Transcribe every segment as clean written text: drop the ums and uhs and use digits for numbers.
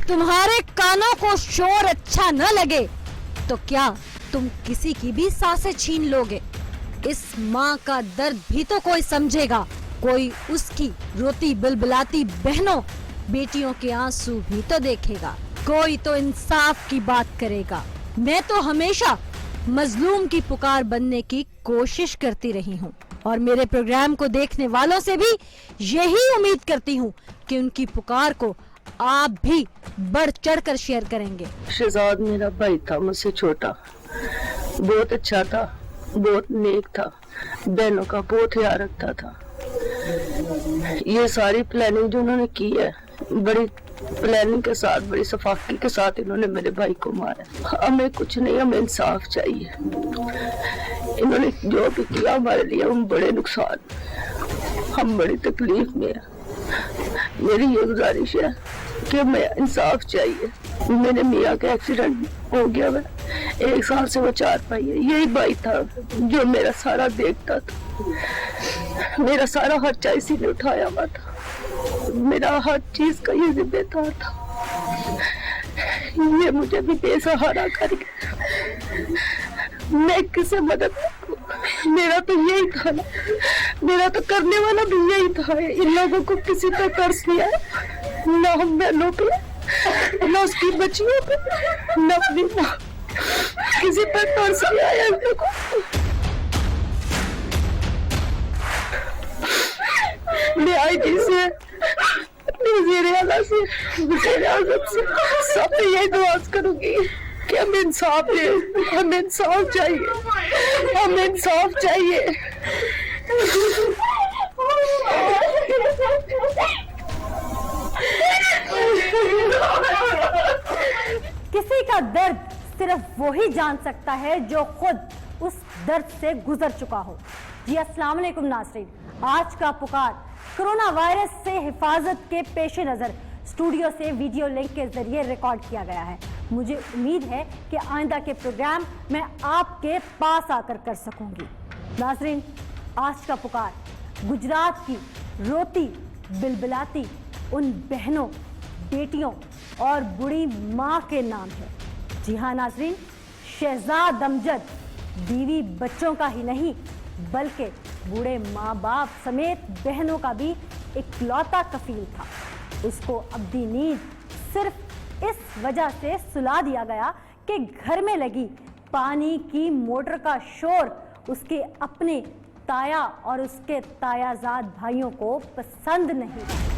तुम्हारे कानों को शोर अच्छा न लगे तो क्या तुम किसी की भी सांसें छीन लोगे? इस माँ का दर्द भी तो कोई समझेगा, कोई उसकी रोती बिलबिलाती बहनों बेटियों के आंसू भी तो देखेगा, कोई तो इंसाफ की बात करेगा। मैं तो हमेशा मजलूम की पुकार बनने की कोशिश करती रही हूँ और मेरे प्रोग्राम को देखने वालों से भी यही उम्मीद करती हूँ कि उनकी पुकार को आप भी बढ़ चढ़ कर शेयर करेंगे। शहजाद मेरा भाई था, मुझसे छोटा, बहुत अच्छा था, बहुत नेक था, बहनों का बहुत ख्याल रखता था। ये सारी प्लानिंग जो उन्होंने की है, बड़ी प्लानिंग के साथ, बड़ी सफाकी के साथ इन्होंने मेरे भाई को मारा। हमें कुछ नहीं, हमें इंसाफ चाहिए। इन्होंने जो भी किया हमारे लिए, हम बड़े नुकसान, हम बड़ी तकलीफ में हैं। मेरी ये गुजारिश है कि हमें इंसाफ चाहिए। मेरे मियाँ का एक्सीडेंट हो गया, मैं 1 साल से वो चारपाई है। यही भाई था जो मेरा सारा देखता था, मेरा सारा खर्चा इसी ने उठाया हुआ था, मेरा हर चीज का ये जिम्मेदार था। ये मुझे भी बेसहारा कर गया, मैं किसे मदद करूं? मेरा तो यही था ना, मेरा तो करने वाला भी यही था। इन लोगों को किसी पे तरस नहीं आया, ना हम बहनों पे, ना उसकी बच्चियों पे, ना अपनी माँ, किसी पे तरस नहीं आया इन लोगों को। मैं आई थी से वज़ीर आला से, वज़ीर आज़म से सब पे यही दुआ करूंगी कि हमें इंसाफ दे, हमें इंसाफ चाहिए, हमें इंसाफ चाहिए। किसी का दर्द सिर्फ वही जान सकता है जो खुद उस दर्द से गुजर चुका हो। जी अस्सलाम वालेकुम नाज़रीन, आज का पुकार कोरोना वायरस से हिफाजत के पेश नज़र स्टूडियो से वीडियो लिंक के जरिए रिकॉर्ड किया गया है। मुझे उम्मीद है कि आइंदा के प्रोग्राम मैं आपके पास आकर कर सकूंगी। नाज़रीन, आज का पुकार गुजरात की रोती बिलबिलाती उन बहनों, बेटियों और बूढ़ी माँ के नाम है। जी हाँ नाज़रीन, शहजाद अमजद बीवी बच्चों का ही नहीं बल्कि बूढ़े माँ बाप समेत बहनों का भी इकलौता कफील था। उसको अब्दी नींद सिर्फ इस वजह से सुला दिया गया कि घर में लगी पानी की मोटर का शोर उसके अपने ताया और उसके तायाजाद भाइयों को पसंद नहीं।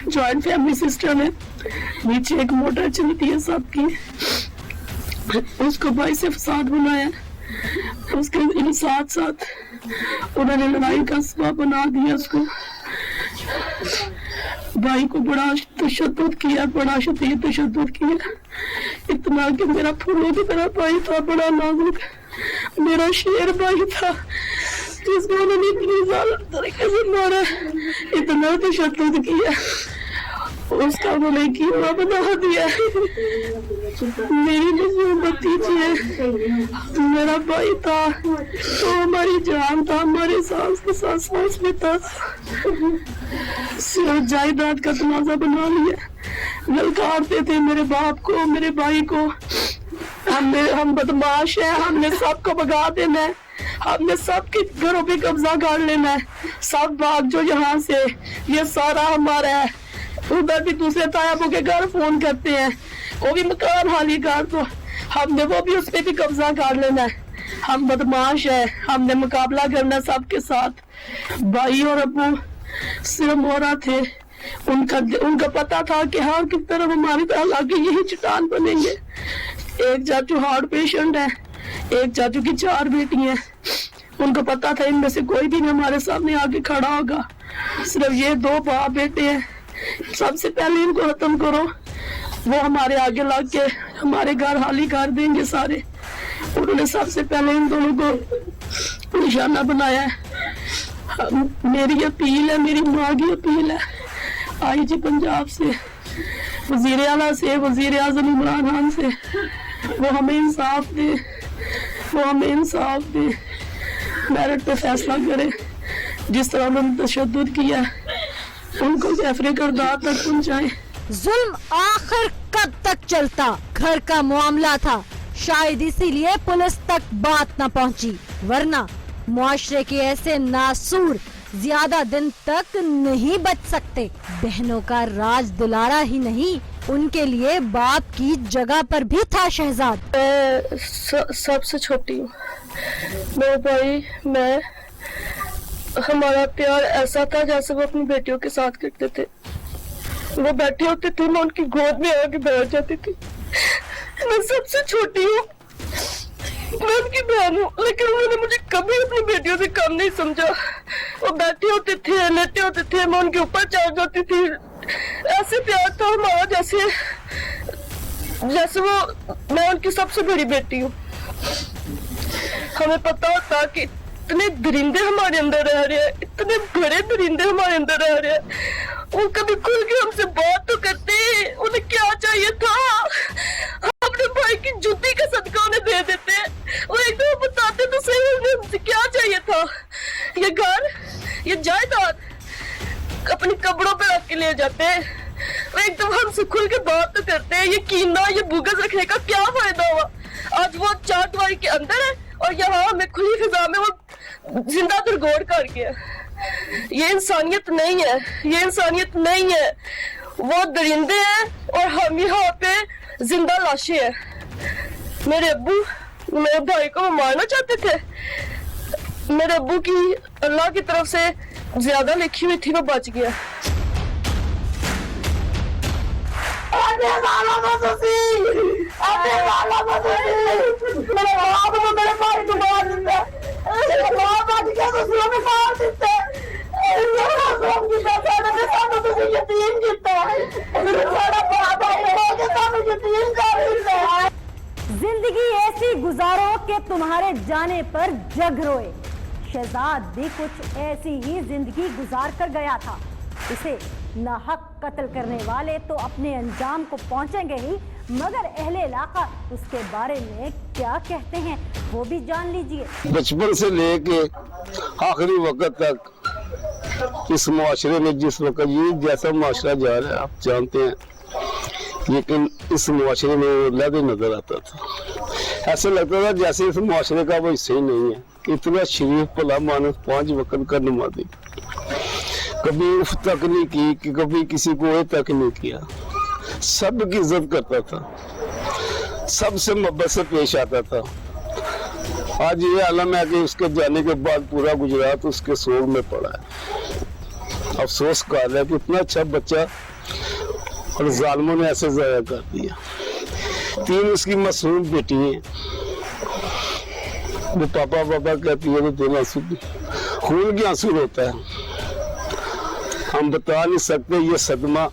जॉइंट फैमिली सिस्टम है, नीचे एक मोटर चलती है सबकी, उसको भाई से फसाद बनाया, उसके साथ साथ उन्होंने लड़ाई का सबब बना दिया। उसको भाई को बड़ा तशद्दुद किया, बड़ा शदीद तशद्दुद किया, इतना कि मेरा फूलों की तरह भाई था, बड़ा नाजुक, मेरा शेर भाई था जिसको उन्होंने इतनी ज़ालिम तरीके से मारा, इतना तशद्दुद किया, उसका उन्होंने कीमा बना दिया। मेरी जो भतीजी है, मेरा भाई था तो हमारी जान था, हमारे सांस के साथ सांस में था। सिर्फ जायदाद का तनाजा बना लिया, ललकारते थे मेरे बाप को, मेरे भाई को, हम बदमाश हैं, हमने सबको भगा देना है, हमने सबके घरों पे कब्जा कर लेना है, सब भाग जो यहाँ से, ये सारा हमारा है। उधर भी दूसरे तायाबों के घर फोन करते हैं, वो भी मकान खाली कर दो, हमने वो भी उस पे भी कब्जा कर लेना है। हम बदमाश है, हमने मुकाबला करना सबके साथ। भाई और अबू सिर्फ मोरा थे, उनका पता था कि हर किस तरफ हमारी तरह लाके यही चट्टान बनेंगे। एक चाचू हार्ट पेशेंट है, एक चाचू की 4 बेटी हैं, उनको पता था इनमें से कोई भी नहीं हमारे सामने आके खड़ा होगा, सिर्फ ये 2 बाप बेटे हैं, सबसे पहले इनको खत्म करो, वो हमारे आगे लग के हमारे घर खाली कर देंगे सारे। उन्होंने सबसे पहले इन दोनों को निशाना बनाया है। मेरी अपील है, मेरी माँ की अपील है, आई जी पंजाब से, वज़ीर आला से, वज़ीर आज़म इमरान खान से, वो हमें इंसाफ दे, वो हमें इंसाफ दे, मेरिट पे फैसला करे। जिस तरह उन्होंने तशद्दुद किया उनको ज़फ़र करदार तक पहुंचाए। जुल्म आखिर कब तक चलता? घर का मामला था, शायद इसीलिए पुलिस तक बात न पहुंची, वरना मुआशरे के ऐसे नासूर ज्यादा दिन तक नहीं बच सकते। बहनों का राज दुलारा ही नहीं, उनके लिए बाप की जगह पर भी था शहजाद। सबसे छोटी हूँ, मेरे भाई, मैं, हमारा प्यार ऐसा था जैसे वो अपनी बेटियों के साथ करते थे। वो बैठे होते थे, मैं उनकी गोद में आके बैठ जाती थी। मैं सबसे छोटी हूँ, मैं उनकी बहन हूँ, लेकिन उन्होंने मुझे कभी अपनी बेटियों से कम नहीं समझा। वो बैठे होते थे, लेटे होते थे, मैं उनके ऊपर चढ़ जाती थी। ऐसे प्यार था हमारा जैसे वो, मैं उनकी सबसे बड़ी बेटी हूँ। हमें पता होता कि इतने दरिंदे हमारे अंदर रह रहे हैं, इतने बड़े दरिंदे हमारे अंदर रह रहे हैं। वो कभी खुल के हमसे बात तो करते, उन्हें क्या चाहिए था अपने भाई की जूती का सदका उन्हें दे देते। वो एक दो बताते तो सही उन्हें हमसे क्या चाहिए था। ये घर, ये जायदाद अपनी कब्रों पे रख के ले जाते। वो एकदम हमसे खुल के बात तो करते हैं। ये कीना, ये बुगज रखने का क्या फायदा हुआ? आज वो चार दीवारी के अंदर है और यहाँ हमें खुली फिजा में वो जिंदा दरगोड़ कर गया। ये इंसानियत नहीं है, ये इंसानियत नहीं है। वो दरिंदे हैं और हम यहाँ पे जिंदा लाशें हैं। मेरे अब्बू मेरे भाई को मारना चाहते थे। मेरे अब्बू की अल्लाह की तरफ से ज्यादा लिखी हुई थी, वो बच गया। मेरे भाई को मार देता, जिंदगी ऐसी गुजारो कि तुम्हारे जाने पर जग रोए। शहजाद भी कुछ ऐसी ही जिंदगी गुजार कर गया था। इसे नाहक कत्ल करने वाले तो अपने अंजाम को पहुंचेंगे ही, मगर अहले इलाका उसके बारे में क्या कहते हैं वो भी जान लीजिए। बचपन से लेके आखिरी वक्त तक इस मुआशरे में जिस वक्त ये जैसा मुआशरा जा रहा है आप जानते हैं, लेकिन इस मुआशरे में लगे नजर आता था। ऐसा लगता था जैसे इस मुआशरे का वो हिस्सा ही नहीं है। इतना शरीफ भला मानस 5 वक्त का नमाज़ी, कभी उफ तक नहीं की कि कभी किसी को ए तक नहीं किया। सबकी इज्जत करता था, सबसे मोहब्बत से पेश आता था। आज ये आलम है कि उसके जाने के बाद पूरा गुजरात उसके सोग में पड़ा है। अफसोस कर है कि इतना अच्छा बच्चा और जालिमों ने ऐसे ज़ाया कर दिया। 3 उसकी मासूम बेटी हैं, वो पापा पापा कहती है तो दिल आंसू खून के आंसू होता है। हम बता नहीं सकते ये सदमा।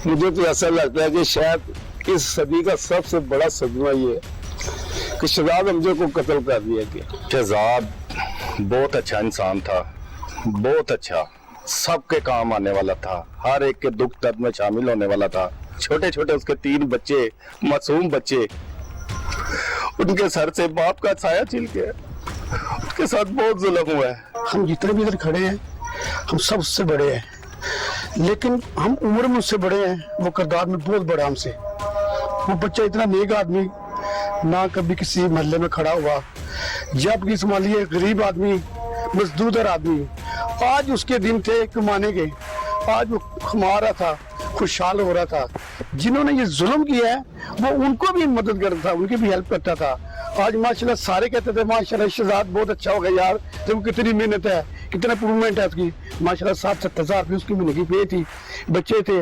मुझे तो ऐसा लगता है कि शायद इस सदी का सबसे बड़ा सदमा ये है कि शहजाद हमजे को कत्ल कर दिया गया। शहजाद बहुत अच्छा इंसान था, बहुत अच्छा, सबके काम आने वाला था, हर एक के दुख दर्द में शामिल होने वाला था। छोटे छोटे उसके 3 बच्चे, मासूम बच्चे, उनके सर से बाप का साया छिल गया। उसके साथ बहुत जुल्म हुआ है। हम जितने भी इधर खड़े हैं हम सब उससे बड़े हैं, लेकिन हम उम्र में उससे बड़े हैं, वो किरदार में बहुत बड़ा हमसे। वो बच्चा इतना नेक आदमी, ना कभी किसी महल्ले में खड़ा हुआ, जब की संभालिए गरीब आदमी, मजदूर आदमी। आज उसके दिन थे कमाने के, आज वो कमा रहा था, खुशहाल हो रहा था। जिन्होंने ये जुल्म किया है वो उनको भी मदद करता था, उनकी भी हेल्प करता था। आज माशाल्लाह सारे कहते थे माशाल्लाह शहजाद बहुत अच्छा हो गया यार, देखो कितनी मेहनत है, कितना इम्प्रूवमेंट है उसकी। माशाल्लाह 60-70 हज़ार रुपये उसकी महीने की पे थी। बच्चे थे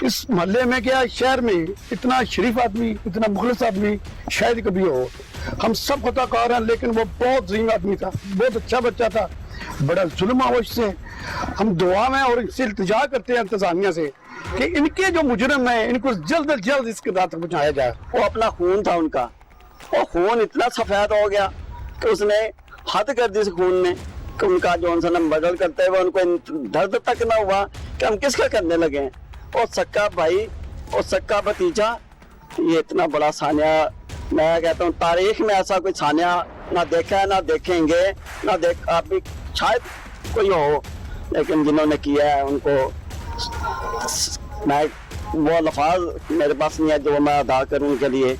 इस मोहल्ले में, क्या शहर में इतना शरीफ आदमी, इतना मुखलिस आदमी शायद कभी हो। हम सब खताकार हैं, लेकिन वो बहुत ज़हीन आदमी था, बहुत अच्छा बच्चा था, बड़ा जुल्म हुआ उससे। हम दुआ में और इससे इल्तिजा करते हैं इंतजामिया से कि इनके जो मुजरिम हैं इनको जल्द से जल्द इसके दांत तक पहुंचाया जाए। वो अपना खून था उनका, और खून इतना सफेद हो गया कि उसने हद कर दी इस खून ने कि उनका जो उनसे बदल करते हुए उनको दर्द तक ना हुआ कि हम किसका करने लगे हैं। और सक्का भाई और सक्का भतीजा, ये इतना बड़ा सानिया मैं कहता हूँ तारीख में ऐसा कोई सानिया ना देखा है, ना देखेंगे, ना देख आप भी शायद कोई हो, लेकिन जिन्होंने किया है उनको मैं वो लफाज मेरे पास नहीं है जो मैं अदा करूँ उनके लिए।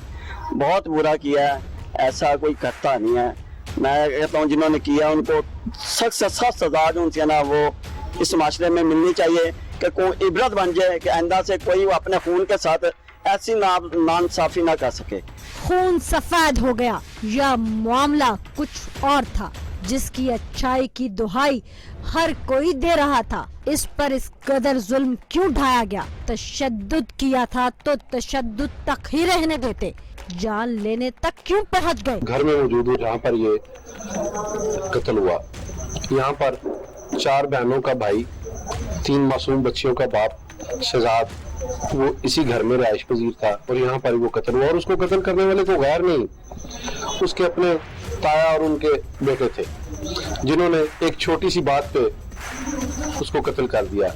बहुत बुरा किया है, ऐसा कोई करता नहीं है। मैं कहता हूँ जिन्होंने किया उनको सख्त से सख्त सजा जो उनसे ना वो इस माशरे में मिलनी चाहिए कि कोई इबरत बन जाए कि आइंदा से कोई अपने खून के साथ ऐसी नाइंसाफी ना कर सके। खून सफेद हो गया, यह मामला कुछ और था जिसकी अच्छाई की दुहाई हर कोई दे रहा था। इस पर इस कदर जुल्म क्यों ढाया गया? तशद्दुद किया था तो तशद्दुद तक ही रहने देते, जान लेने तक क्यों पहुंच गए? घर में मौजूद हूँ जहाँ पर ये कत्ल हुआ। यहाँ पर 4 बहनों का भाई, 3 मासूम बच्चियों का बाप शहजाद, वो इसी घर में रिहाइश पजीर था और यहाँ पर वो कत्ल हुआ। और उसको कत्ल करने वाले को गैर नहीं, उसके अपने ताया और उनके बेटे थे, जिन्होंने एक छोटी सी बात पे उसको कत्ल कर दिया।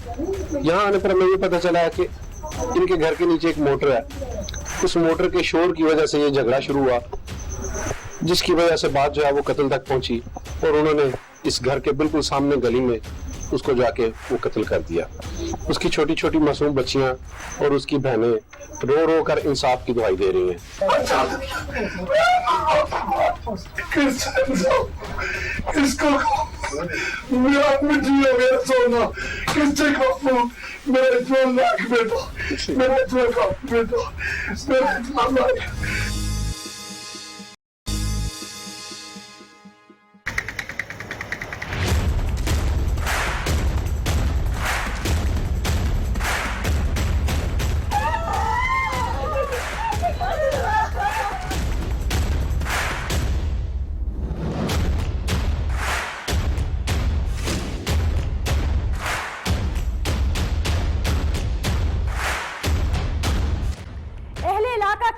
यहाँ आने पर हमें ये पता चला है कि इनके घर के नीचे एक मोटर है, उस मोटर के शोर की वजह से ये झगड़ा शुरू हुआ, जिसकी वजह से बात जो है वो कत्ल तक पहुंची और उन्होंने इस घर के बिल्कुल सामने गली में उसको जाके वो कत्ल कर दिया। उसकी छोटी छोटी मासूम बच्चियां और उसकी बहनें रो रो कर इंसाफ की दुहाई दे रही हैं। इसको मेरा मिट्टी हो गया सोना, किससे को मेरे 2 लाख बेटा, मेरे 2 लाख बेटा, मेरे 2 लाख।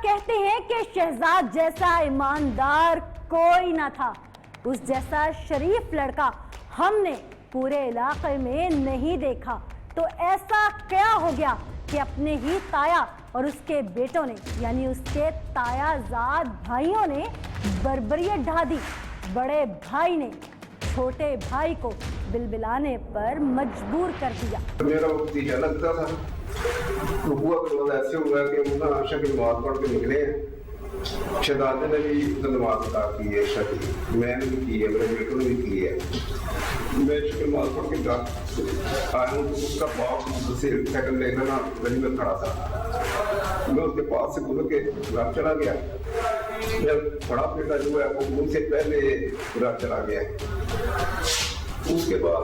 कहते हैं कि शहजाद जैसा ईमानदार कोई ना था, उस जैसा शरीफ लड़का हमने पूरे इलाके में नहीं देखा। तो ऐसा क्या हो गया कि अपने ही ताया और उसके बेटों ने यानी उसके तायाजाद भाइयों ने बर्बरियत ढा दी। बड़े भाई ने छोटे भाई को बिलबिलाने पर मजबूर कर दिया। मेरा भतीजा लगता था, तो हुआ तो ऐसे हुआ कि मुन्ना आशा की नमाज पढ़ के निकले हैं। शहजादे ने भी नमाज अदा की है, शकी मैंने भी की है, मेरे बेटों ने भी की है। मैं नमाज पढ़ के आया हूँ, उसका बाप से साइकिल लेकर ना गली में खड़ा था। मैं उसके पास से गुजर के घर चला गया। मेरा बड़ा बेटा जो है वो मुझसे पहले घर चला गया। उसके बाद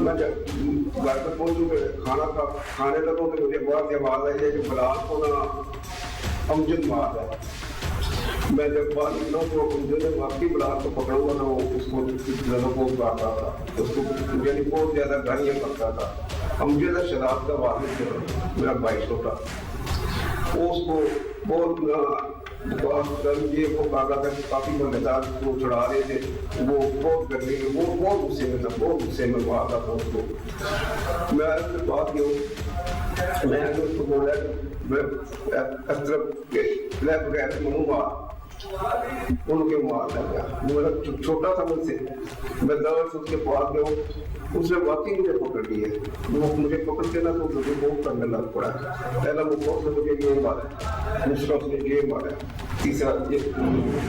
मैं जब घर पर पहुंचू खाना खाने लगो तो मुझे बहुत आवाज आई है कि बिलाल को ना अमजद मार है। मैं जब बाहर निकला तो अमजद ने वाकई बिलाल को पकड़ूंगा ना उसको जगह को मारता था, उसको यानी बहुत ज्यादा गालियां करता था। अमजद शराब का वालिद मेरा भाई छोटा, उसको बहुत ये वो कागा था, काफी मजेदार वो चढ़ा रहे थे, वो बहुत गर्मी में वो बहुत गुस्से में था, बहुत गुस्से में मार रहा था उसको। मैं उसके बाद मैं उसको बोला मैं बगैर मनू मार उनके मार लगा। मेरा छोटा था मुझसे, मैं दस उसके पास गया, उसने वाकई मुझे पकड़ लिया। वो मुझे पकड़ के ना तो मुझे बहुत करने लग पड़ा। पहला वो बहुत मुझे ये मारा, दूसरा उसने ये मारा, तीसरा ये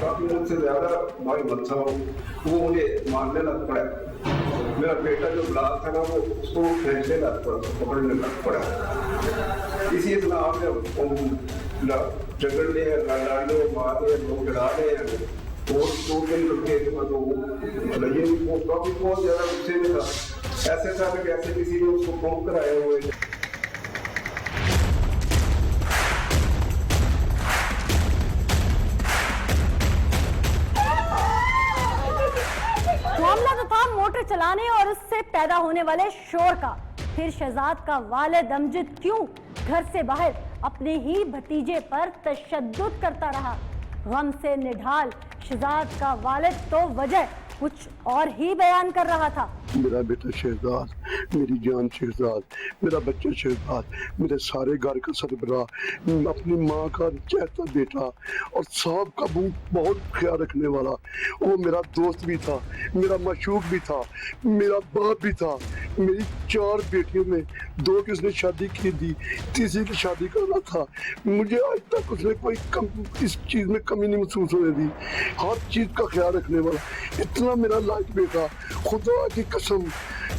काफी मुझसे ज्यादा भाई मत था, वो मुझे मारने लग पड़ा। मेरा बेटा जो बिलाल था ना वो उसको खींचने लग पड़ा, पकड़ने लग पड़ा। इसी तरह आपने झगड़ने लड़ने मारने लोग लड़ा रहे हैं और 2 दिन रुके तो ये वो काफी बहुत ज्यादा गुस्से में था। ऐसे था कि ऐसे किसी ने उसको फोन कराए हुए। मामला तो था मोटर चलाने और उससे पैदा होने वाले शोर का। फिर शहजाद का वालिद अमजद क्यों घर से बाहर अपने ही भतीजे पर तशद्दुद करता रहा? गम से निढाल शहजाद का वालिद तो वजह कुछ और ही बयान कर रहा था। मेरा बेटा शहजाद मेरी जान शहजाद, मेरा बच्चा शहजाद, मेरे सारे घर का सरबराह, अपनी माँ का चहता बेटा और साहब का बहुत ख्याल रखने वाला, वो मेरा दोस्त भी था, मेरा मशूक भी था, मेरा बाप भी था। मेरी 4 बेटियों में 2 की उसने शादी की थी, तीसरी की शादी करना था। मुझे आज तक उसने कोई इस चीज़ में कमी नहीं महसूस होने दी। हर चीज़ का ख्याल रखने वाला, इतना मेरा लायक बेटा, खुदा की कसम,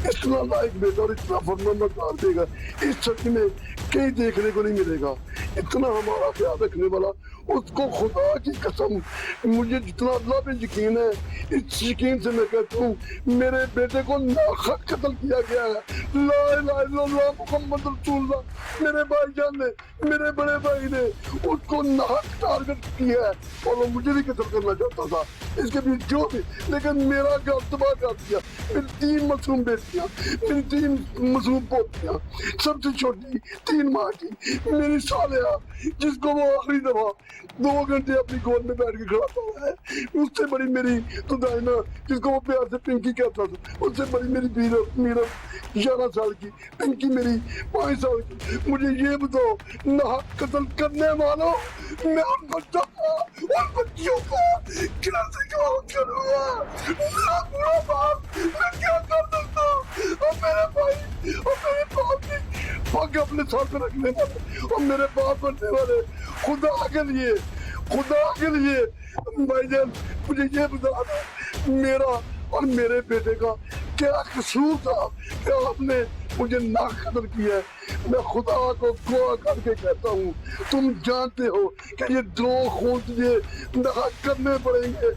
इतना लायक बेटा और इतना फरमाबरदार देगा इस सदी में कहीं देखने को नहीं मिलेगा। इतना हमारा ख्याल रखने वाला, उसको खुदा की कसम, मुझे जितना अल्लाह पे यकीन है, इस यकीन से मैं कहता हूँ मेरे बेटे को नाहक कत्ल किया गया है। ला इलाहा इल्लल्लाह मुहम्मद रसूलुल्लाह। मेरे भाईजान ने, मेरे बड़े भाई ने उसको नाहक टारगेट किया है और वो मुझे भी कत्ल करना चाहता था, इसके भी जो भी, लेकिन मेरा घर तबाह कर दिया। मेरी 3 मासूम बेटियां, मेरी 3 मासूम पोतियां, सबसे छोटी 3 माह की मेरी सालिया, जिसको वो आखिरी दफा 2 घंटे अपनी गोद में बैठ के खड़ा हुआ है, उससे बड़ी मेरी तो दाइना, जिसको वो प्यार से पिंकी कहता था, उससे बड़ी मेरी मीरा 11 साल की, पिंकी मेरी 5 साल की। मुझे ये बताओ, नाहक कत्ल करने वालों, मैं उन बच्चों को, उन बच्चियों को कैसे करूँगा? मेरा बुरा बाप, मैं क्या कर सकता हूँ? और मेरे भाई और मेरे बाप की पग अपने साथ रखने वाले और मेरे बाप बनने वाले, खुदा के लिए भाईजान मुझे ये बता दो, मेरा और मेरे बेटे का क्या कसूर था कि आपने मुझे नाक कत्ल किया है? मैं खुदा को दुआ करके कहता हूँ, तुम जानते हो कि ये 2 खून तुझे नाक करने पड़ेंगे।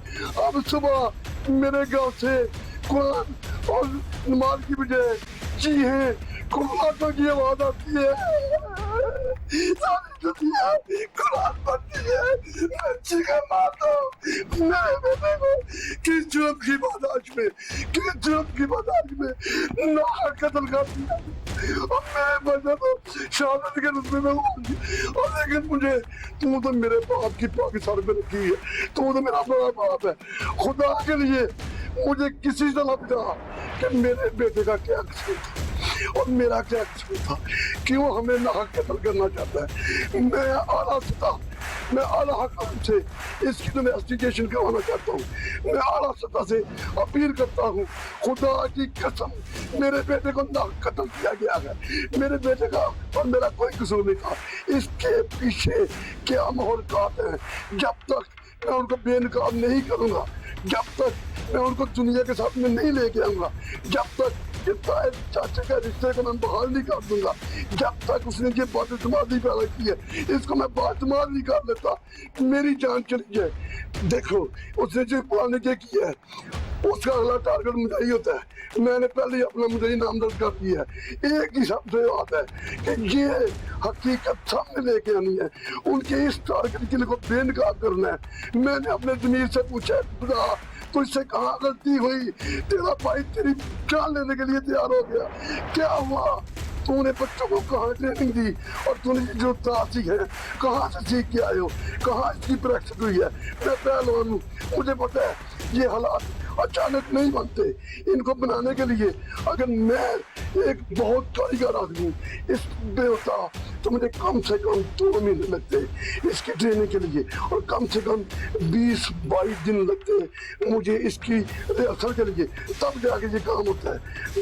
अब सुबह मेरे गांव से कुरान और नमाज की बजाय चीखें, कुरान की आवाज आती है, कुरान पढ़ती है, चीखें मारता हूँ मेरे बेटे को। किस जुर्म की बादाश में नाहक कत्ल कर दिया और मेरे बच्चे तो शहादत के रुतबे में और लेकिन मुझे, तू तो मेरे बाप की पाकी सर पे रखी है, तू तो मेरा बड़ा बाप है। खुदा के लिए मुझे किसी से न बता कि मेरे बेटे का क्या कसूर था और मेरा क्या कसूर था, क्यों हमें नाहक कत्ल करना चाहता है। मैं आला हकम से इसकी इन्वेस्टिगेशन करवाना चाहता हूँ। मैं आला सतह से अपील करता हूँ, खुदा की कसम, मेरे बेटे को नाहक कत्ल किया गया है। मेरे बेटे का और मेरा कोई कसूर नहीं था। इसके पीछे क्या महरक़ात हैं, जब तक मैं उनको बेनकाब नहीं करूँगा, जब तक मैं उनको दुनिया के साथ में नहीं लेके आऊँगा, जब तक चाचा के रिश्ते को मैं बहाल नहीं कर दूंगा, जब तक उसने ये बातमादी पैदा की है, इसको मैं बातमाद नहीं कर लेता, मेरी जान चली जाए। देखो उसने जो पुराने के किया है, उसका अगला टारगेट मुझे होता है। मैंने पहले अपना मुझे नामजद कर दिया है। एक ही शब्द से बात है कि ये हकीकत सामने लेके आनी है, उनके इस टारगेट के लिए को बेनकाब करना है। मैंने अपने जमीर से पूछा, खुदा तुझसे कहाँ गलती हुई, तेरा भाई तेरी जान लेने के लिए तैयार हो गया, क्या हुआ? तूने बच्चों को कहाँ ट्रेनिंग दी और तूने जो तासी है कहाँ से सीख के आए हो, कहाँ इसकी प्रैक्टिस हुई है? मैं पहलवान हूँ, मुझे पता है ये हालात अचानक नहीं बनते। इनको बनाने के लिए अगर मैं एक बहुत कारीगर आदमी इस बेवता, तो मुझे कम से कम 2 महीने लगते इसकी ट्रेनिंग के लिए और कम से कम 20-22 दिन लगते मुझे इसकी रिहर्सल के लिए, तब जाके ये काम होता है।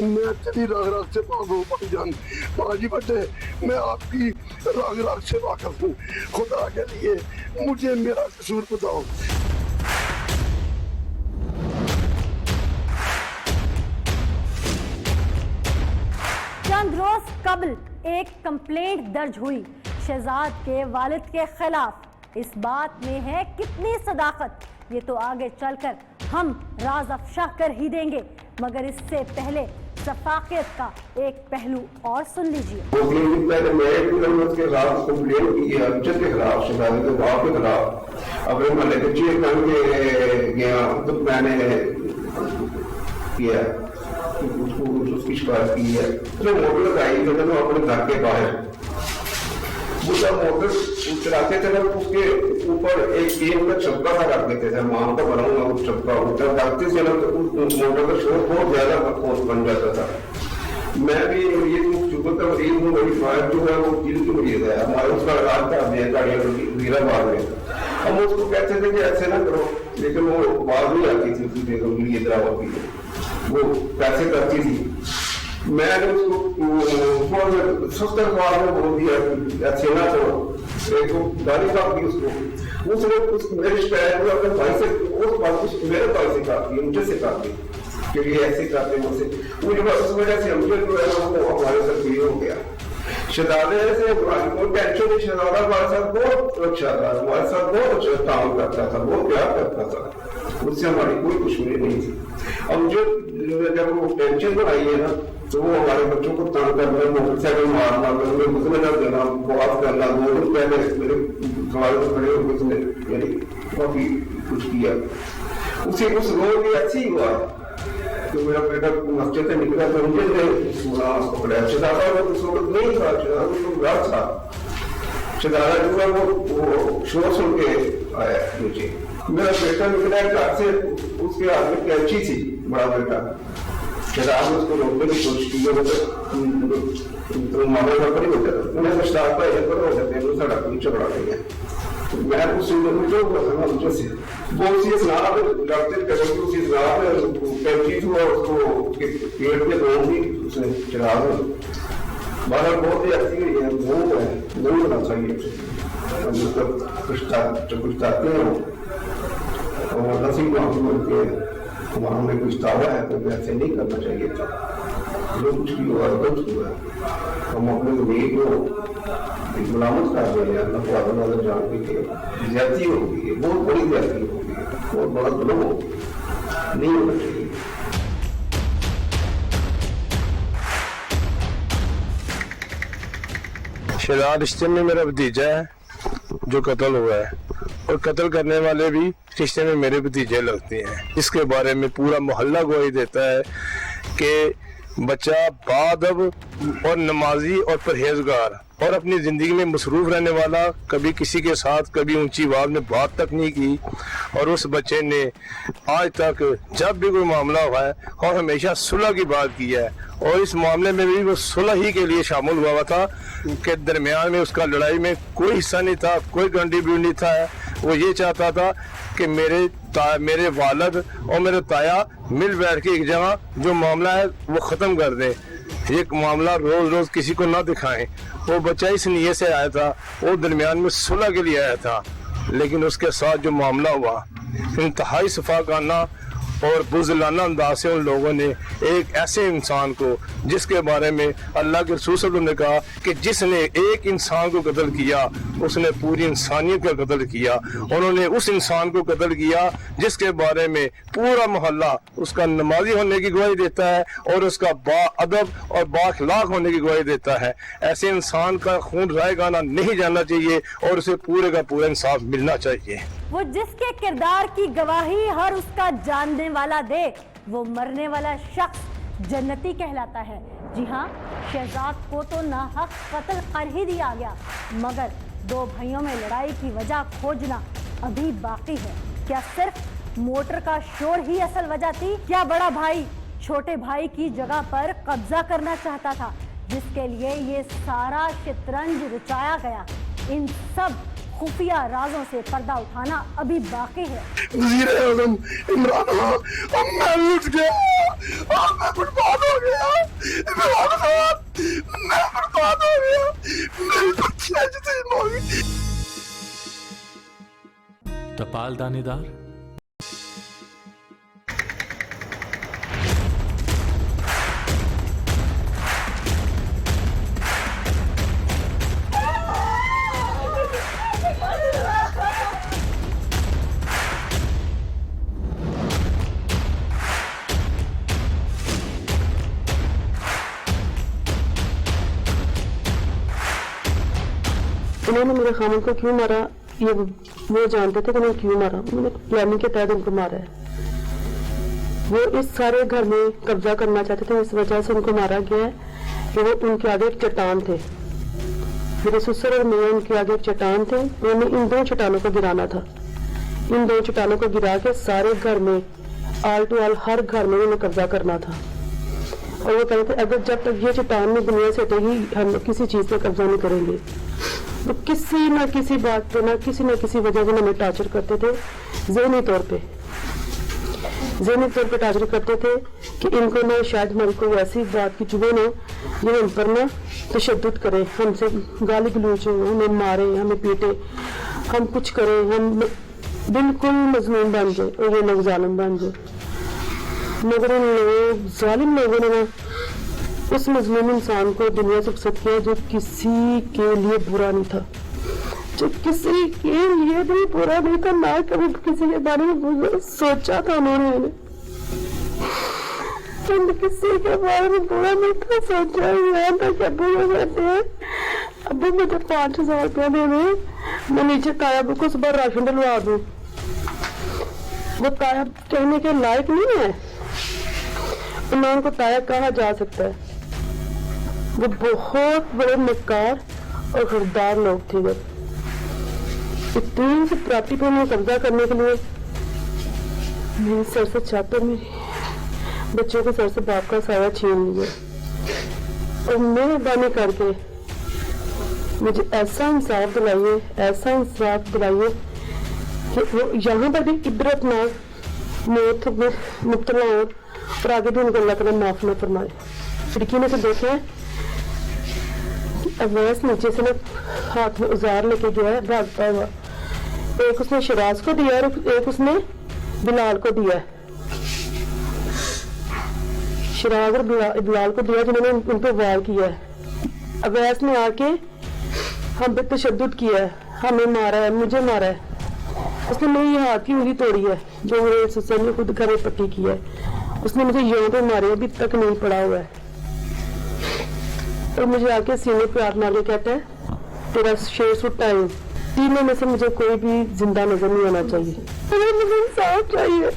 मैं तेरी राग राग से भागो भाईजान, बाजी बटे, मैं आपकी राग राग से वाकिफ हूँ। खुदा के लिए मुझे मेरा कसूर बताओ। चंद रोज कबल एक कंप्लेंट दर्ज हुई शहजाद के वालिद के खिलाफ। इस बात में है कितनी सदाकत, ये तो आगे चलकर हम राज अफशा कर ही देंगे, मगर इससे पहले शफाकियत का एक पहलू और सुन लीजिए। पहले मैं उसके खिलाफ कंप्लेंट की है, अमजद के खिलाफ, शहजादे के बाप के खिलाफ। अपने महल्ले के चेयरमैन के गया तो मैंने किया, उसकी शिकायत की है। उसने मोटर लगाई तो अपने घर के बाहर, वो जब मोटर चलाते थे ना, उसके ऊपर एक गेम का चपका सा रख देते थे, मां का बनाऊंगा उस चपका ऊपर रखते थे ना, तो मोटर का शोर बहुत ज्यादा बन जाता था। मैं भी ये शुगर का मरीज हूँ, मेरी वाइफ जो है वो दिल की मरीज है, हमारे उसका इलाज कर दिया गाड़ियाँ वीराबाद में। हम उसको कहते थे कि ऐसे ना करो, लेकिन वो बात नहीं आती थी उसकी बेगम की ये दवा की, वो पैसे करती थी। मैंने उसको सस्ता ख्वाब में बोल दिया ऐसे ना करो, एक तो गाड़ी काट दी उसको, उसने मेरे शिकायत में अपने भाई से उस बात मेरे भाई से काट दी, मुझे से काट दी कि ये ऐसे करते हैं मुझसे, मुझे बस उस वजह से मुझे जो है वो हमारे साथ ये हो गया। शहजादे से कोई टेंशन नहीं, शहजादा हमारे साथ बहुत अच्छा था, हमारे साथ बहुत अच्छा काम करता था, बहुत प्यार करता था, उससे हमारी कोई दुश्मनी नहीं थी। अब जो जब वो टेंशन बनाई है ना, तो वो हमारे बच्चों को तंग करना, मोटरसाइकिल मारना, मुझे न देना, बात करना, 2 दिन पहले मेरे सवाल खड़े होकर उसने मेरी काफी कुछ किया। उसी उस रोज भी ऐसी ही हुआ तो मेरा बेटा मस्जिद से निकला तो मुझे पकड़ा। शहजादा वो उस वक्त नहीं था, शहजादा तो घर था। शहजादा जो है वो शोर सुन के आया नीचे, मेरा बेटा निकला घर से, उसके हाथ में कैंची थी, बड़ा बेटा। शहजादा ने उसको रोकने की कोशिश की, तो मामला बड़ी हो जाता, उन्हें पछतावा था, ये करो हो जाते हैं, साढ़ा कोई झगड़ा नहीं है। मैं उस मुझे मुझे से वो उसी सलाह पे डॉक्टर करेंगे, उसी सलाह पे कैंची थी और उसको पेट पे दो भी उसने चढ़ा दो। बाहर बहुत ही ऐसी है, वो है नहीं होना चाहिए, कुछ चाहते हैं और नसीब के वहाँ में कुछ दावा है तो ऐसे नहीं करना चाहिए था। जो कुछ भी हुआ गलत हुआ, हम अपने जमीन को गुलामत कर रहे हैं, अल्लाह को आदम वाले जान के ज्यादती हो गई है, बहुत बड़ी ज्यादती हो गई है, बहुत बड़ा जुल्म हो गया, नहीं होना चाहिए। शहजाद रिश्ते में मेरा भतीजा है जो कत्ल हुआ है, और कत्ल करने वाले भी रिश्ते में मेरे भतीजे लगते हैं। इसके बारे में पूरा मोहल्ला गवाही देता है कि बच्चा बाअदब और नमाजी और परहेजगार और अपनी जिंदगी में मसरूफ रहने वाला, कभी किसी के साथ कभी ऊंची आवाज में बात तक नहीं की, और उस बच्चे ने आज तक जब भी कोई मामला हुआ है और हमेशा सुलह की बात की है, और इस मामले में भी वो सुलह ही के लिए शामिल हुआ था कि दरमियान में उसका लड़ाई में कोई हिस्सा नहीं था, कोई कंट्रीब्यूट नहीं था। वो ये चाहता था कि मेरे वालिद और मेरे ताया मिल बैठ के एक जगह जो मामला है वो ख़त्म कर दें, ये मामला रोज रोज किसी को ना दिखाएं। वो बच्चा इस नीयत से आया था, वो दरमियान में सुलह के लिए आया था, लेकिन उसके साथ जो मामला हुआ इंतहाई सफाकाना और बुज़दिलाना अंदाज से उन लोगों ने एक ऐसे इंसान को, जिसके बारे में अल्लाह के रसूल सल्लल्लाहु अलैहि वसल्लम ने कहा कि जिसने एक इंसान को कत्ल किया उसने पूरी इंसानियत का कत्ल किया, उन्होंने उस इंसान को कत्ल किया जिसके बारे में पूरा मोहल्ला उसका नमाजी होने की गवाही देता है और उसका बाअदब और बाअखलाक होने की गवाही देता है। ऐसे इंसान का खून रायगाना नहीं जाना चाहिए और उसे पूरे का पूरा इंसाफ मिलना चाहिए। वो जिसके किरदार की गवाही हर उसका जानने वाला दे, वो मरने वाला शख्स जन्नती कहलाता है। जी हाँ, शहजाद को तो नाहक कत्ल कर ही दिया गया, मगर 2 भाइयों में लड़ाई की वजह खोजना अभी बाकी है। क्या सिर्फ मोटर का शोर ही असल वजह थी? क्या बड़ा भाई छोटे भाई की जगह पर कब्जा करना चाहता था, जिसके लिए ये सारा शतरंज रचाया गया? इन सब खुफिया राजों से पर्दा उठाना अभी बाकी है। वज़ीर-ए-आज़म इमरान खान, अब मैं लुट गया, अब मैं बर्बाद हो गया, इमरान खान, मैं बर्बाद हो गया, मेरी बच्चियां यतीम हो गई। टपाल दानेदार उन्होंने मेरे खामन को क्यों मारा ये वो जानते थे कि उन्होंने क्यों मारा, उन्होंने प्लानिंग के तहत उनको मारा है। वो इस सारे घर में कब्जा करना चाहते थे, इस वजह से उनको मारा गया है कि वो उनके आगे एक चट्टान थे। मेरे ससुर और मैं उनके आगे एक चट्टान थे, उन्होंने इन 2 चट्टानों को गिराना था। इन 2 चट्टानों को गिरा के सारे घर में आल टू आल हर घर में उन्हें कब्जा करना था। और वो कहते थे अगर जब तक ये चट्टान में दुनिया से हटेगी हम किसी चीज़ पे कब्जा नहीं करेंगे। तो किसी ना किसी बात पे ना किसी वजह से हमें टार्चर करते थे, ज़हनी तौर पे टार्चर करते थे कि इनको ना शायद हमारी कोई ऐसी बात की चुभे ना जो हम पर ना तशद्दुद करे, हमसे गाली गलौज हो, हमें मारे, हमें पीटे, हम कुछ करें, हम बिल्कुल मजलूम बन जाए और ये लोग जालिम बन जाए। मगर इन लोग जालिम लोगों ने ना उस मजलूम इंसान को दुनिया से पसंद किया जो किसी के लिए बुरा नहीं था, जो किसी के लिए भी बुरा नहीं था, ना कभी किसी के बारे में सोचा था उन्होंने, किसी के बारे में बुरा नहीं था सोचा। यहाँ तक अबू कहते हैं अबू मुझे 5,000 रुपया दे दे, मैं नीचे काया को सुबह राशन डलवा दूँ। वो काया कहने के लायक नहीं है, उनको ताया कहा जा सकता है। वो बहुत बड़े मक्कार और खुरदार लोग थे। इतनी से प्रॉपर्टी पर उन्हें कब्जा करने के लिए मेरे सर से छापर मेरे बच्चों के सर से बाप का साया छीन लिया और मेहरबानी करके मुझे ऐसा इंसाफ दिलाइए कि वो यहाँ पर भी इबरतनाक मौत में मुब्तला हो और आगे भी उनको अल्लाह ताला माफ न फरमाए। खिड़की में से देखे अवैस नीचे से ना हाथ में औजार लेके गया है भागता हुआ। एक उसने शिराज को दिया और एक उसने बिलाल को दिया। शिराज और बिलाल को दिया जिन्होंने उन पर वार किया है। अवैस ने आके हम पे तशद्दुद किया है, हमें मारा है, मुझे मारा है। उसने मेरी हाथ की उंगली तोड़ी है जो मेरे ससुर ने खुद घर में पट्टी की है। उसने मुझे यूं पे मारे, अभी तक नहीं पड़ा हुआ है। और मुझे आके सीने पे हाथ मार के कहता है तेरा शेर सुट्टा है। तीनों में से मुझे कोई भी जिंदा नजर नहीं आना चाहिए। मुझे इंसाफ चाहिए,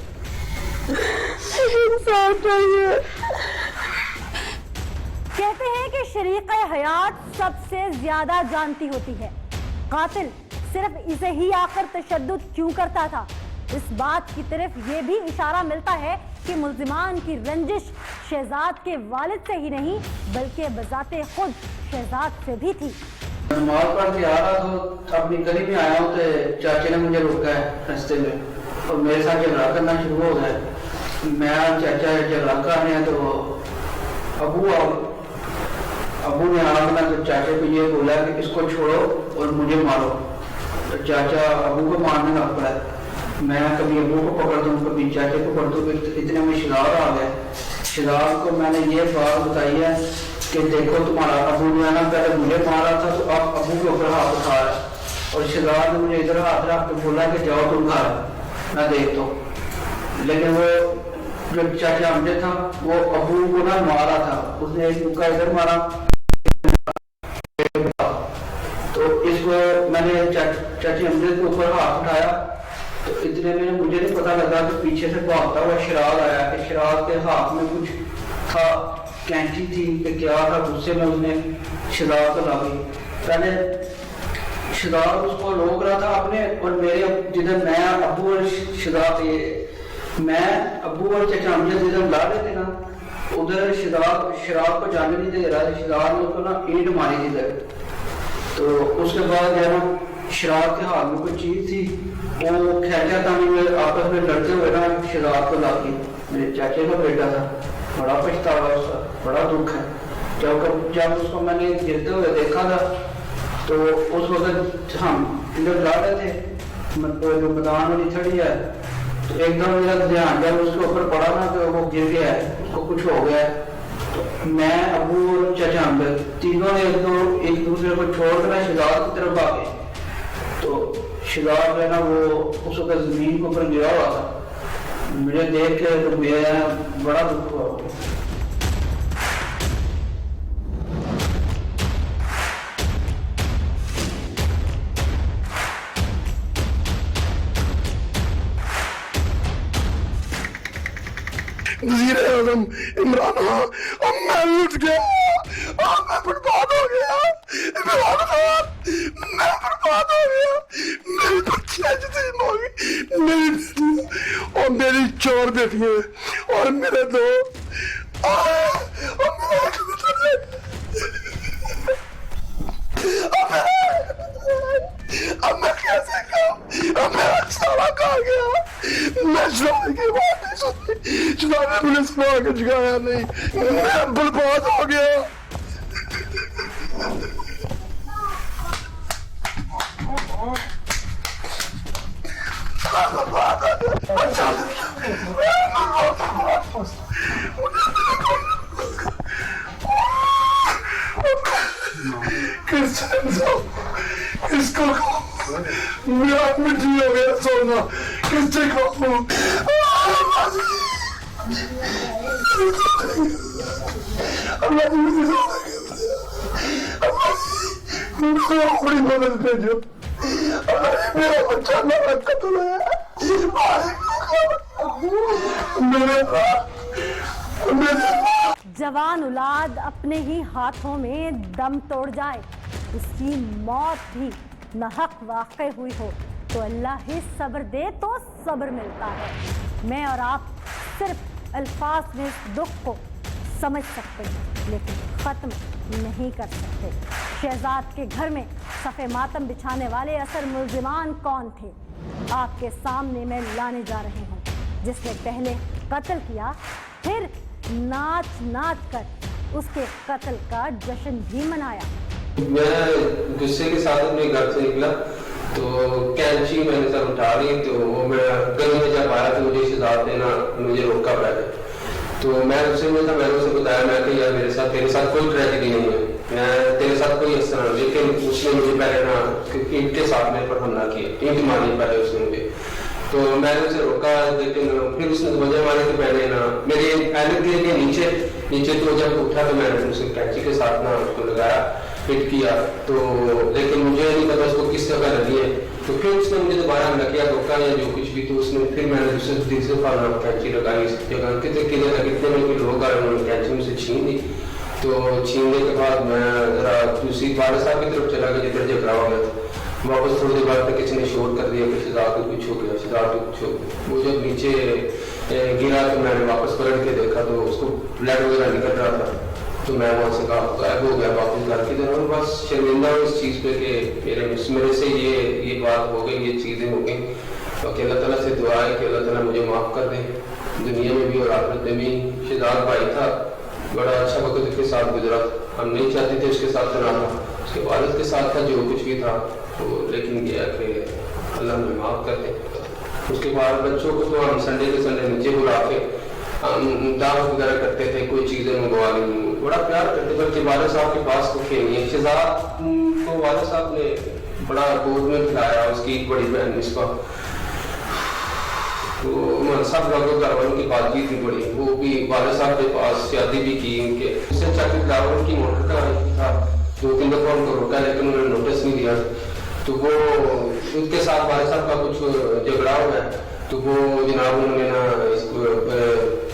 इंसाफ चाहिए। कहते हैं कि शरीक़े हयात सबसे ज्यादा जानती होती है कातिल सिर्फ इसे ही आकर तशद्दुद क्यों करता था। इस बात की तरफ ये भी इशारा मिलता है कि मुल्जिमान की रंजिश शहजाद के वालिद से ही नहीं बल्कि बजाते खुद शहजाद से भी थी। नमाज पढ़ के आ रहा तो अपनी गली में आया हूँ तो चाचे ने मुझे रोका है रास्ते में और मेरे साथ झगड़ा करना शुरू हो गया। मैं चाचा झगड़ा कर रहे हैं तो अबू ने आना तो चाचे को ये बोला कि इसको छोड़ो और मुझे मारो। तो चाचा अबू को मारने लग पड़ा। मैं कभी अबू को पकड़ दूँ कभी चाचे को पकड़ दूँ। इतने में शिदार आ गया। शिदार को मैंने ये बात बताई है कि देखो तुम्हारा अबू ने आना पहले मुझे मारा था तो अब अबू के ऊपर हाथ उठा रहा है। और शिदार ने मुझे इधर हाथ रख के बोला कि जाओ तुम घर, मैं देखता हूँ। लेकिन वो जो चाचा हमने था वो अबू को ना मारा था, उसने एक मुक्का इधर मारा। तो इसको मैंने चाची हमने के ऊपर हाथ उठाया तो इतने में मुझे नहीं पता लगा कि पीछे से भागता हुआ शिराज आया कि शिराज के हाथ में कुछ था, कैंची थी कि क्या था। गुस्से में उसने शिदार को ला गई। पहले शिदार उसको रोक रहा था अपने और मेरे जिधर मैं अबू और शिदार थे, मैं अबू और चाचा हमने जिधर ला रहे थे ना उधर शिदार को जाने नहीं दे रहा था। शिदार ने उसको ना ईंट मारी थी इधर। तो उसके बाद जो है ना शिराज के हाथ में कोई चीज थी, वो खेचा था नहीं, आपस में लड़ते हुए ना शिराज को लाके मेरे चाचे का बेटा था। बड़ा पछतावा उसका, बड़ा दुख है। जब उसको मैंने गिरते हुए देखा था तो उस वक्त हम इधर जा रहे थे, जो मैदान वाली थड़ी है, तो एकदम मेरा ध्यान जब उसके ऊपर पड़ा ना तो वो गिर गया है, उसको कुछ हो गया है। तो मैं अबू और चाचा अंदर तीनों ने एक दूसरे को छोड़कर शिदार की तरफ आ गए। तो शिदार जो है ना वो उस वक्त जमीन के ऊपर गिरा हुआ था। मुझे देख के तो मेरा बड़ा दुख हुआ। वज़ीर आज़म इमरान खान और मैं उठ गया और मैं बर्बाद हो गया। इमरान खान मैं बर्बाद हो गया। मेरी बच्चियां यतीम हो गई, मेरी और मेरी 4 बेटियां और मेरे 2 अब मैं कैसे कहूँ? अब मेरा सारा कहा गया। मैं शादी की बात नहीं सुनती, शादी पुलिस को आके जगाया नहीं, मैं बर्बाद हो गया। इसको मेरा मिट्टी हो गया सोना, किससे कहूँ? अल्लाह जी मुझे बड़ी मदद भेजो। मेरा बच्चा मेरा कत्ल है, जवान औलाद अपने ही हाथों में दम तोड़ जाए, उसकी मौत भी नाहक वाक़ई हुई हो तो अल्लाह ही सब्र दे तो सब्र मिलता है। मैं और आप सिर्फ अल्फाज में इस दुख को समझ सकते हैं लेकिन ख़त्म नहीं कर सकते। शहजाद के घर में सफ़े मातम बिछाने वाले असल मुल्ज़िमान कौन थे, आपके सामने मैं लाने जा रही हूँ। जिसने पहले कत्ल किया फिर नाच नाच कर उसके कत्ल का जश्न भी मनाया। मैं गुस्से के साथ अपने घर से निकला तो कैंची मैंने सर उठा ली, तो वो मैं गली में जब आया तो मुझे शहजाद ने ना मुझे रोका पहले। तो मैं उससे मिला, मैंने उसे बताया मैं कि यार तेरे साथ कोई ट्रेजेडी नहीं है, मैं तेरे साथ कोई इस तरह, लेकिन उसने मुझे पहले ना ईंट के साथ मेरे पर हमला किया, ईंट मारी पहले उसने मुझे। तो मैंने उसे रोका, लेकिन फिर उसने वजह मारी कि मैंने ना मेरे ऐनक के नीचे तो जब उठा तो मैंने उसे कैंची के साथ ना उसको लगाया, हिट किया। तो लेकिन मुझे नहीं पता उसको किस जगह लगी है। तो फिर उसने मुझे दोबारा हमला किया, रोका या जो कुछ भी, तो उसने फिर मैंने दूसरे फार्म कैंची लगाई इस जगह कितने में लोग आए, उन्होंने कैंची मुझसे छीन ली। तो छीनने के बाद मैं जरा दूसरी वाले साहब की तरफ चला गया जिधर झगड़ा हो गया। वापस थोड़ी देर बाद किसी ने शोर कर दिया कि शहजाद को कुछ हो गया, शहजाद को कुछ हो गया। वो जब नीचे गिरा तो मैंने वापस पलट के देखा तो उसको ब्लड वगैरह निकल रहा था। तो मैं वहाँ से गायब हो गया वापस घर की तरफ। बस शर्मिंदा हूँ इस चीज़ पे कि मेरे से ये बात हो गई, ये चीज़ें हो गई। तो अल्लाह ताला से दुआ है कि अल्लाह ताला मुझे माफ़ कर दे, दुनिया में भी और आखिरत में भी। शहजाद भाई था, बड़ा अच्छा वक्त उसके साथ गुजरा, हम नहीं चाहते थे उसके साथ रहना, उसके वालिद के साथ था जो कुछ भी था, तो लेकिन ये कि अल्लाह मुझे माफ़ कर दे। उसके बाद बच्चों को तो हम संडे के संडे नीचे बुला के हम दावत वगैरह करते थे, कोई चीज़ें मंगवा ली, बड़ा प्यार करते, बल्कि वालिद साहब के पास तो खेली है। शहजाद को वालिद साहब ने बड़ा गोद में खिलाया, उसकी एक बड़ी बहन इसका, तो सब लोगों घरवालों की बातचीत भी बड़ी, वो भी वालिद साहब के पास शादी भी की उनके। उससे अच्छा कि फ्लावर की मोटर का था, 2-3 दफ़ा उनको रोका लेकिन उन्होंने नोटिस नहीं दिया। तो वो उसके साथ वालिद साहब का कुछ झगड़ा हुआ है, तो वो जनाब उन्होंने ना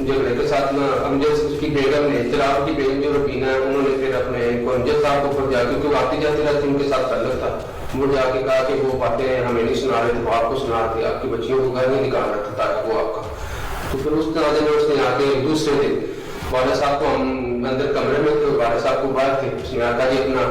झगड़े के साथ ना अमजद उसकी बेगम ने, जनाब की बेगम जो रबीना है, उन्होंने फिर अपने अमजद साहब को ऊपर जाके, क्योंकि आते जाते रहते उनके साथ तल्लुक था, वो जाके कहा कि वो बातें हमें नहीं सुना रहे थे, वो आपको सुना रहे थे, आपकी बच्चियों को घर नहीं निकाल रहा था ताकि वो आपका। तो फिर उस तरह में उसने आके दूसरे दिन वालिद साहब को, हम अंदर कमरे में थे, वालिद साहब को बाहर थे, उसने आका जी अपना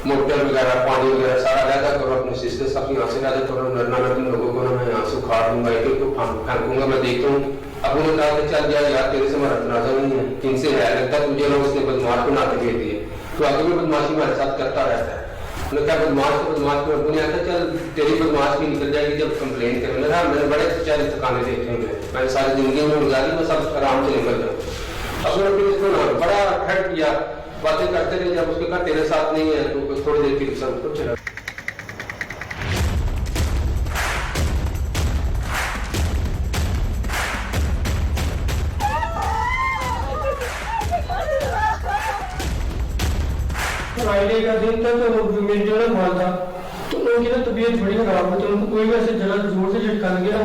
मोटर वगैरह पानी वगैरह सारा लहदा करो, अपने सिस्टर साहब यहाँ से लहदा करो, नरना तुम लोगों को मैं यहाँ से उखाड़ दूंगा, एक को फेंकूंगा, मैं देखता हूँ। अब उन्होंने कहा कि चल जाए यार, तेरे से हमारा तनाजा नहीं है, इनसे है लगता तुझे लोग उसने बदमाश बना के भेज दिए, तो आगे भी बदमाशी हमारे साथ करता रहता है। उन्होंने कहा बदमाश में उन्होंने आया चल तेरी बदमाश भी निकल जाएगी जब कंप्लेन करेंगे। हाँ, मैंने बड़े बेचारे थकाने देखे हैं, मैंने सारी जिंदगी में गुजारी, मैं सब आराम से निकल जाऊँ। अब उन्होंने इसको ना बड़ा ठट किया, बातें करते रहे, जब उसके कहा तेरे साथ नहीं है तो थोड़ी देर फिर सब कुछ चला। फ्राइडे का दिन था तो मेरी जो ना मॉल था, तो उनकी ना तबीयत बड़ी खराब हुई, तो उनको कोई वैसे जरा जोर से झटका लग गया,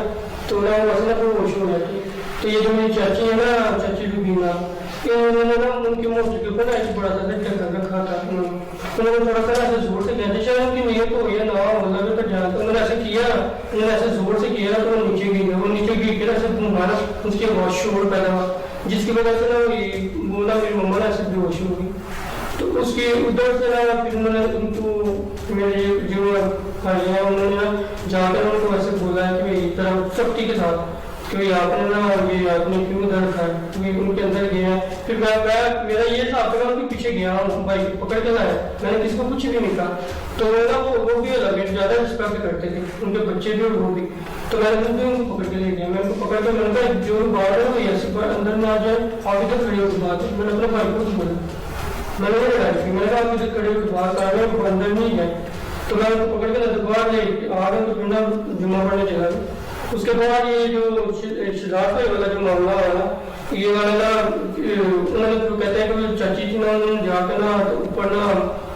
तो मैं मसला पर होश हो गया। तो ये जो मेरी चाची है ना, चाची लुबीना, उन्होंने ना उनके मोटर के ऊपर ना एक बड़ा सा ढक्कन रखा था, उन्होंने थोड़ा सा ऐसे जोर से कहते शायद उनकी नीयत हो गया ना होगा तो जान, तो उन्होंने ऐसे किया, उन्होंने ऐसे जोर से किया ना तो वो नीचे गिर गया, वो नीचे गिर के ना ऐसे मारा, उसके बहुत शोर पैदा हुआ। جس کی وجہ سے نا بولا میری مما نے ایسے بے ہوشی ہو گئی. تو اس کی ادھر سے نا پھر انہوں نے ان کو میرے جو بھائی ہیں انہوں نے جا کر ان کو ایسے بولا ہے کہ اس طرح سختی کے ساتھ کہ آپ نے نا یہ آپ نے کیوں درد کھایا, کیونکہ ان کے اندر گیا. پھر میرا یہ تھا کہ میں ان کے پیچھے گیا ہوں, بھائی پکڑ کے لایا, میں نے کسی کو کچھ بھی نہیں کہا. تو نا وہ بھی الگ ہے, زیادہ رسپیکٹ کرتے تھے, ان کے بچے بھی اور وہ بھی. تو میں نے بھی ان کو پکڑ کے لے گیا, میں ان کو پکڑ کے میں نے کہا جو باہر ہے وہ ایسے اندر نہ آ جائے, آپ ادھر کھڑے ہو کے بات. میں نے اپنے بھائی کو بولا, میں نے لڑائی کی, میں نے کہا آپ ادھر کھڑے ہو کے بات کر رہے ہیں, وہ اندر نہیں جائے. تو میں ان کو پکڑ کے باہر لے آ گئے, تو پھر نا جمعہ پڑھنے چلا گیا. اس کے بعد یہ جو شجاعت والا جو معاملہ ہے نا, یہ والا نا انہوں نے کہتے ہیں کہ چاچی جی نا انہوں نے جا کے نا اوپر نا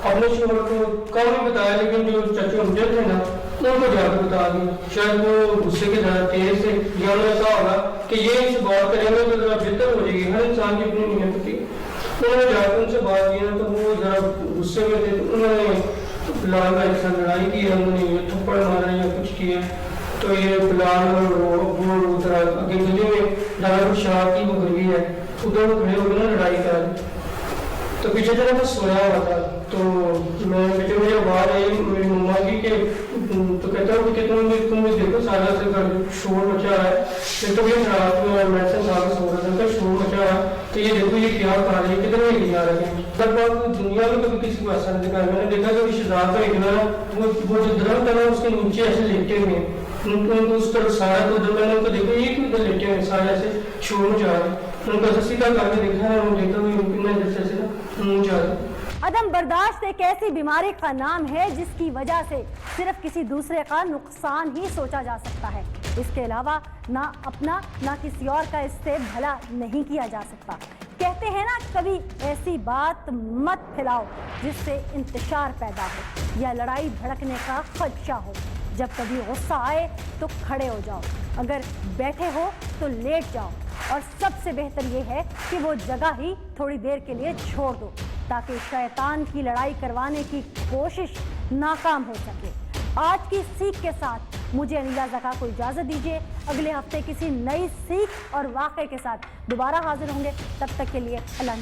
اپنے شوہر کو کم نہیں بتایا, لیکن جو چچو امجد تھے نا ان کو جا کے بتا دیا. شاید وہ غصے کے ذرا تیز سے, یا انہوں نے کہا ہوگا کہ یہ ان سے بات کریں گے تو ذرا بہتر ہو جائے گی, ہر انسان کی اپنی نیت ہوتی ہے. انہوں نے جا کے ان سے بات کی نا تو وہ ذرا غصے میں تھے, تو انہوں نے بلال کا ایک ساتھ لڑائی کی, انہوں نے یہ تھپڑ مارا یا کچھ کیا. تو یہ بلال اور ادھر اگے گلی میں ڈاکٹر شاہ کی وہ گلی ہے, ادھر وہ کھڑے ہو گئے نا لڑائی کر. تو پیچھے جو ہے وہ سویا ہوا تھا, تو میں بیٹے مجھے آواز آئی میری مما کی کہ تو کہتا ہوں کہ تم بھی دیکھو سارا سے گھر شور مچا رہا ہے. پھر تو یہ رات میں میڈیسن کھا کے سو رہا تھا, شور مچا رہا ہے, تو یہ دیکھو یہ کیا کھا رہی ہے, کتنے لے جا رہے ہیں. تب بات دنیا میں کبھی کسی کو ایسا نہیں دکھا. میں نے دیکھا کہ شہزاد کا ایک نا وہ جو درخت ہے نا اس کے نیچے ایسے لیٹے ہوئے ہیں, ان کو اس طرح سارا تو میں نے ان کو دیکھا یہ کیوں ادھر لیٹے ہوئے سارے ایسے شور مچا رہے ہیں. ان کو سیدھا کر کے دیکھا ہے, انہوں نے دیکھا ہوئی جیسے نا منہ جا رہے. عدم برداشت ایک ایسی بیماری کا نام ہے جس کی وجہ سے صرف کسی دوسرے کا نقصان ہی سوچا جا سکتا ہے. اس کے علاوہ نہ اپنا نہ کسی اور کا اس سے بھلا نہیں کیا جا سکتا. کہتے ہیں نا کبھی ایسی بات مت پھیلاؤ جس سے انتشار پیدا ہو یا لڑائی بھڑکنے کا خدشہ ہو. جب کبھی غصہ آئے تو کھڑے ہو جاؤ, اگر بیٹھے ہو تو لیٹ جاؤ, اور سب سے بہتر یہ ہے کہ وہ جگہ ہی تھوڑی دیر کے لیے چھوڑ دو تاکہ شیطان کی لڑائی کروانے کی کوشش ناکام ہو سکے. آج کی سیکھ کے ساتھ مجھے انیلا زکا کو اجازت دیجیے. اگلے ہفتے کسی نئی سیکھ اور واقعے کے ساتھ دوبارہ حاضر ہوں گے. تب تک کے لیے اللہ